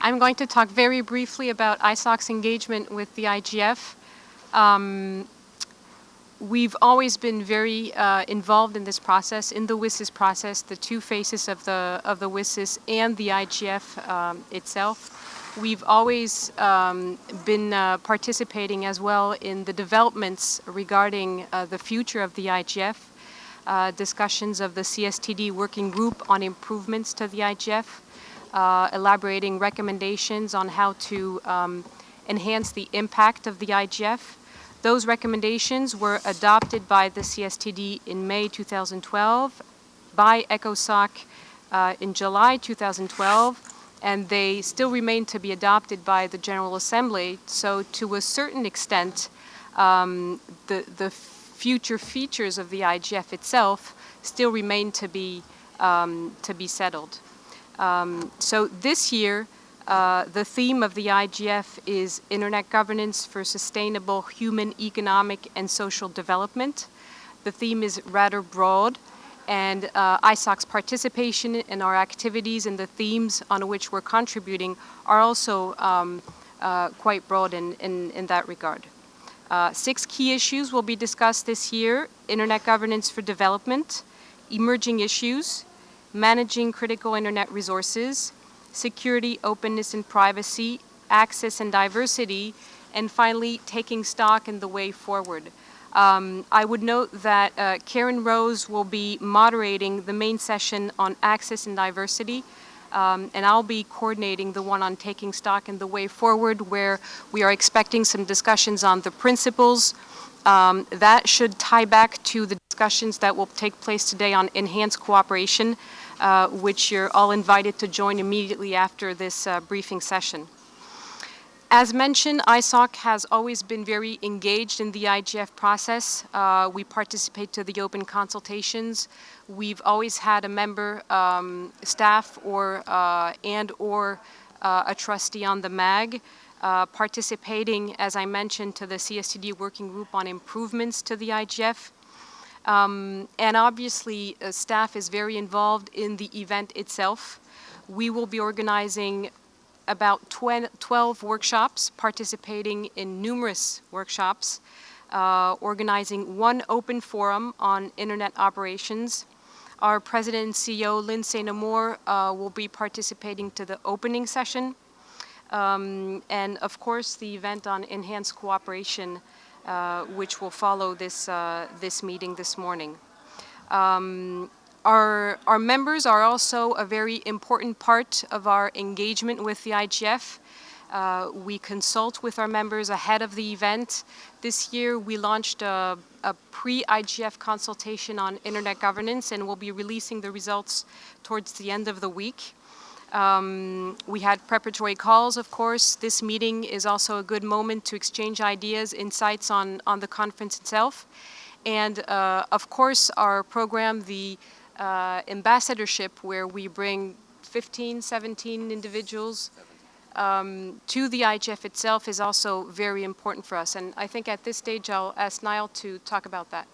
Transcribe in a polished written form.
I'm going to talk very briefly about ISOC's engagement with the IGF. We've always been very involved in this process, in the WSIS process, the two faces of the WSIS and the IGF itself. We've always been participating as well in the developments regarding the future of the IGF, discussions of the CSTD working group on improvements to the IGF, elaborating recommendations on how to enhance the impact of the IGF. Those recommendations were adopted by the CSTD in May 2012, by ECOSOC in July 2012, and they still remain to be adopted by the General Assembly. So to a certain extent, the future features of the IGF itself still remain to be settled. So this year, the theme of the IGF is Internet Governance for Sustainable Human, Economic, and Social Development. The theme is rather broad, and ISOC's participation in our activities and the themes on which we're contributing are also quite broad in that regard. 6 key issues will be discussed this year: Internet Governance for Development, Emerging Issues, Managing Critical Internet Resources, Security, Openness and Privacy, Access and Diversity, and finally, Taking Stock in the Way Forward. I would note that Karen Rose will be moderating the main session on Access and Diversity, and I'll be coordinating the one on Taking Stock in the Way Forward, where we are expecting some discussions on the principles. That should tie back to the discussions that will take place today on enhanced cooperation, which you're all invited to join immediately after this briefing session. As mentioned, ISOC has always been very engaged in the IGF process. We participate to the open consultations. We've always had a member, staff, or a trustee on the MAG, participating, as I mentioned, to the CSTD working group on improvements to the IGF. And obviously, staff is very involved in the event itself. We will be organizing about 12 workshops, participating in numerous workshops, organizing one open forum on internet operations. Our President and CEO, Lindsay Namor, will be participating to the opening session. And of course, the event on enhanced cooperation, which will follow this meeting this morning. Our members are also a very important part of our engagement with the IGF. We consult with our members ahead of the event. This year we launched a pre-IGF consultation on internet governance, and we'll be releasing the results towards the end of the week. We had preparatory calls, of course. This meeting is also a good moment to exchange ideas, insights on the conference itself. And of course, our program, the ambassadorship, where we bring 15, 17 individuals to the IGF itself, is also very important for us. And I think at this stage, I'll ask Niall to talk about that.